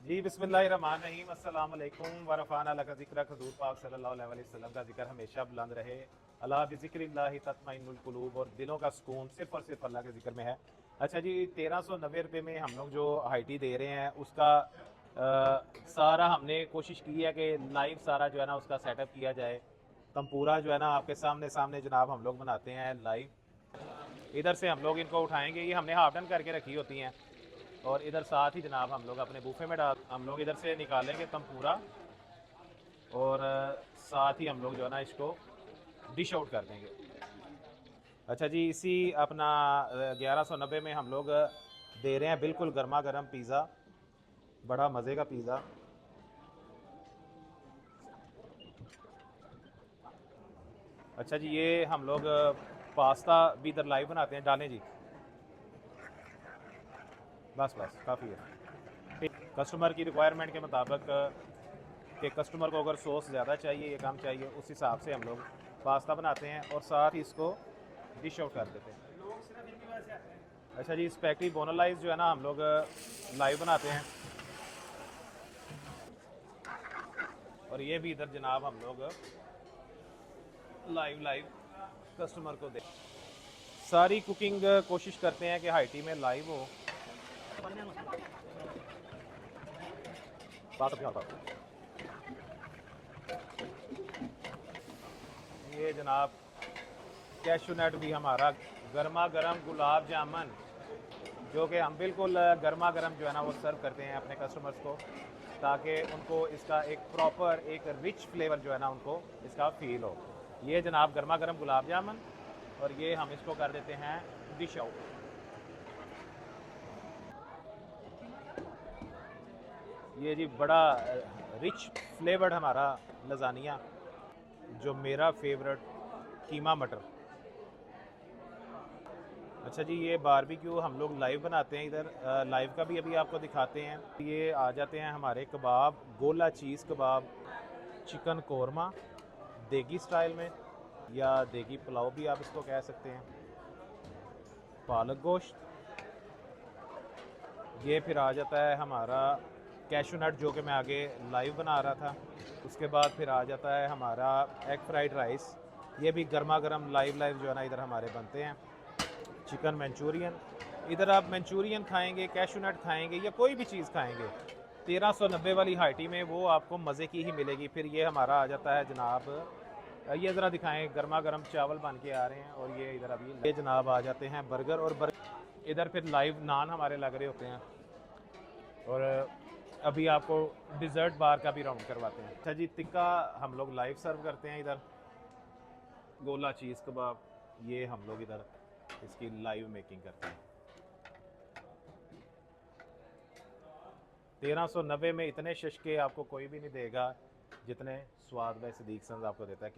जी बिस्मिल्लाहिर्रहमानिर्रहीम अस्सलाम वालेकुम व रफ़अना लका ज़िक्रक। हुज़ूर पाक सल्लल्लाहु अलैहि वसल्लम का जिक्र हमेशा बुलंद रहे। अला बिज़िक्रिल्लाहि तत्मइन्नुल क़ुलूब, और दिलों का सुकून सिर्फ़ और सिर्फ अल्लाह के ज़िक्र में है। अच्छा जी, 1390 रुपये में हम लोग जो हाईटी दे रहे हैं उसका सारा हमने कोशिश की है कि लाइव सारा जो है ना उसका सेटअप किया जाए। तंपूरा जो है ना आपके सामने सामने जनाब हम लोग बनाते हैं लाइव। इधर से हम लोग इनको उठाएंगे, ये हमने हाफ डन करके रखी होती हैं, और इधर साथ ही जनाब हम लोग अपने बूफे में डाल, हम लोग इधर से निकालेंगे तंपूरा, और साथ ही हम लोग जो है ना इसको डिश आउट कर देंगे। अच्छा जी, इसी अपना 1190 में हम लोग दे रहे हैं बिल्कुल गर्मा गर्म पिज़्ज़ा, बड़ा मज़े का पिज़्ज़ा। अच्छा जी, ये हम लोग पास्ता भी इधर लाइव बनाते हैं, डालें जी। बस बस काफ़ी है। कस्टमर की रिक्वायरमेंट के मुताबिक कि कस्टमर को अगर सॉस ज़्यादा चाहिए या कम चाहिए, उस हिसाब से हम लोग पास्ता बनाते हैं और साथ ही इसको डिश आउट कर देते हैं। अच्छा जी, स्पैगेटी बोनालाइज जो है ना हम लोग लाइव बनाते हैं, और ये भी इधर जनाब हम लोग लाइव लाइव कस्टमर को दे। सारी कुकिंग कोशिश करते हैं कि हाईटी में लाइव हो। ये जनाब कैशू नट भी हमारा गर्मा गर्म गुलाब जामुन, जो कि हम बिल्कुल गर्मा गर्म जो है ना वो सर्व करते हैं अपने कस्टमर्स को, ताकि उनको इसका एक प्रॉपर एक रिच फ्लेवर जो है ना उनको इसका फील हो। ये जनाब गर्मा गर्म गुलाब जामुन, और ये हम इसको कर देते हैं डिश आउट। ये जी बड़ा रिच फ्लेवर्ड हमारा लजानिया, जो मेरा फेवरेट कीमा मटर। अच्छा जी, ये बारबेक्यू हम लोग लाइव बनाते हैं इधर, लाइव का भी अभी आपको दिखाते हैं। ये आ जाते हैं हमारे कबाब, गोला चीज़ कबाब, चिकन कोरमा देगी स्टाइल में, या देगी पुलाव भी आप इसको कह सकते हैं, पालक गोश्त। ये फिर आ जाता है हमारा कैशू नट, जो कि मैं आगे लाइव बना रहा था। उसके बाद फिर आ जाता है हमारा एग फ्राइड राइस, ये भी गर्मा गर्म लाइव लाइव जो है ना इधर हमारे बनते हैं। चिकन मंचूरियन, इधर आप मंचूरियन खाएंगे, कैशू नट खाएंगे, या कोई भी चीज़ खाएंगे 1390 वाली हाईटी में वो आपको मज़े की ही मिलेगी। फिर ये हमारा आ जाता है जनाब, ये ज़रा दिखाएं, गर्मा गर्म चावल बन के आ रहे हैं, और ये इधर अभी ये जनाब आ जाते हैं बर्गर, और इधर फिर लाइव नान हमारे लग रहे होते हैं, और अभी आपको डिज़र्ट बार का भी राउंड करवाते हैं। अच्छा जी, टिक्का हम लोग लाइव सर्व करते हैं इधर, गोला चीज़ कबाब, ये हम लोग इधर इसकी लाइव मेकिंग करते हैं। 1390 में इतने शशके आपको कोई भी नहीं देगा जितने स्वाद व सदीक संज आपको देता है।